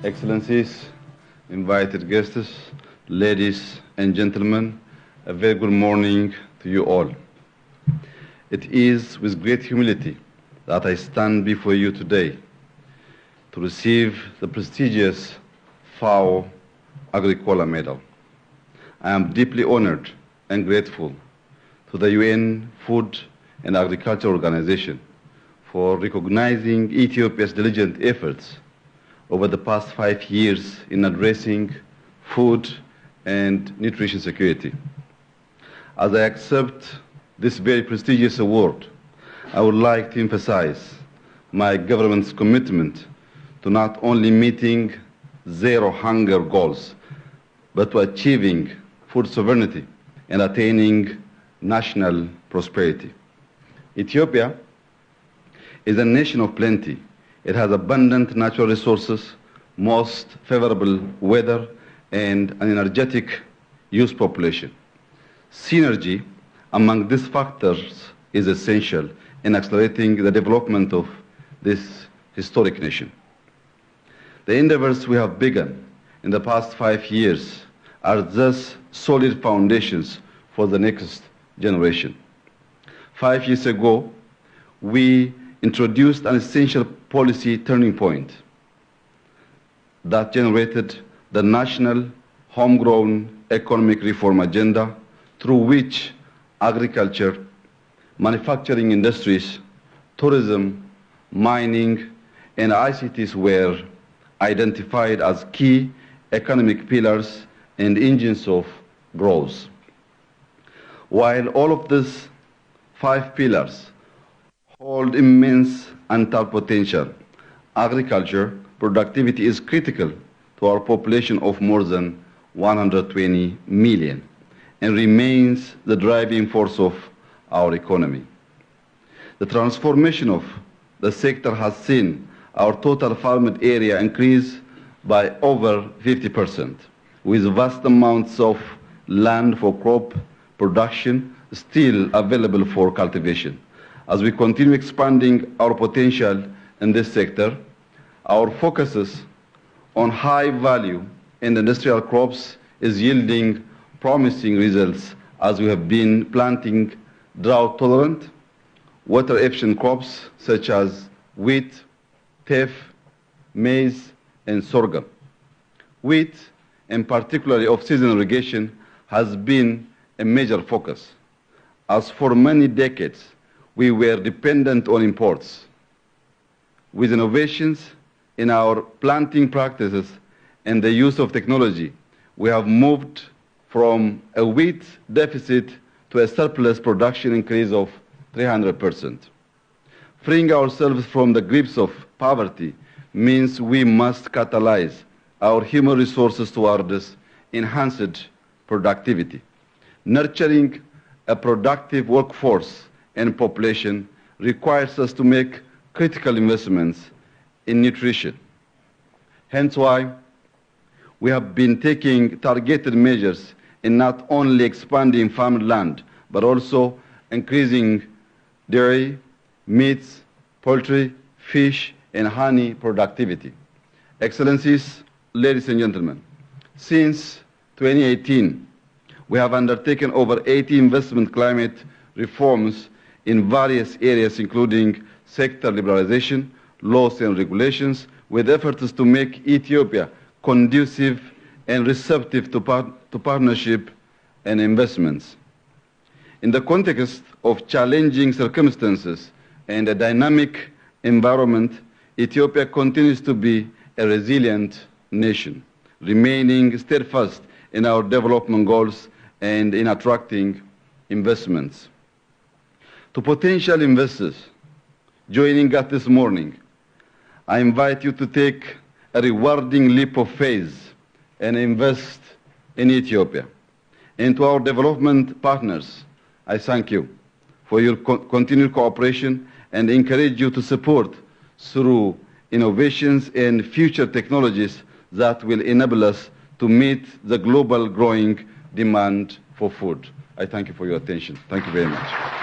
Excellencies, invited guests, ladies and gentlemen, a very good morning to you all. It is with great humility that I stand before you today to receive the prestigious FAO Agricola Medal. I am deeply honored and grateful to the UN Food and Agriculture Organization for recognizing Ethiopia's diligent efforts over the past 5 years in addressing food and nutrition security. As I accept this very prestigious award, I would like to emphasize my government's commitment to not only meeting zero hunger goals, but to achieving food sovereignty and attaining national prosperity. Ethiopia is a nation of plenty. It has abundant natural resources, most favorable weather, and an energetic youth population. Synergy among these factors is essential in accelerating the development of this historic nation. The endeavors we have begun in the past 5 years are thus solid foundations for the next generation. 5 years ago, we introduced an essential policy turning point that generated the national homegrown economic reform agenda through which agriculture, manufacturing industries, tourism, mining, and ICTs were identified as key economic pillars and engines of growth. While all of these 5 pillars hold immense untapped potential, agriculture productivity is critical to our population of more than 120 million and remains the driving force of our economy. The transformation of the sector has seen our total farmed area increase by over 50%, with vast amounts of land for crop production still available for cultivation. As we continue expanding our potential in this sector, our focus on high value and industrial crops is yielding promising results as we have been planting drought tolerant, water efficient crops such as wheat, teff, maize, and sorghum. Wheat, and particularly off-season irrigation, has been a major focus, as for many decades we were dependent on imports. With innovations in our planting practices and the use of technology, we have moved from a wheat deficit to a surplus production increase of 300%. Freeing ourselves from the grips of poverty means we must catalyze our human resources towards enhanced productivity. Nurturing a productive workforce and population requires us to make critical investments in nutrition. Hence why we have been taking targeted measures in not only expanding farmed land, but also increasing dairy, meats, poultry, fish, and honey productivity. Excellencies, ladies and gentlemen, since 2018, we have undertaken over 80 investment climate reforms in various areas, including sector liberalization, laws and regulations, with efforts to make Ethiopia conducive and receptive to partnership and investments. In the context of challenging circumstances and a dynamic environment, Ethiopia continues to be a resilient nation, remaining steadfast in our development goals and in attracting investments. To potential investors joining us this morning, I invite you to take a rewarding leap of faith and invest in Ethiopia. And to our development partners, I thank you for your continued cooperation and encourage you to support through innovations and future technologies that will enable us to meet the global growing demand for food. I thank you for your attention. Thank you very much.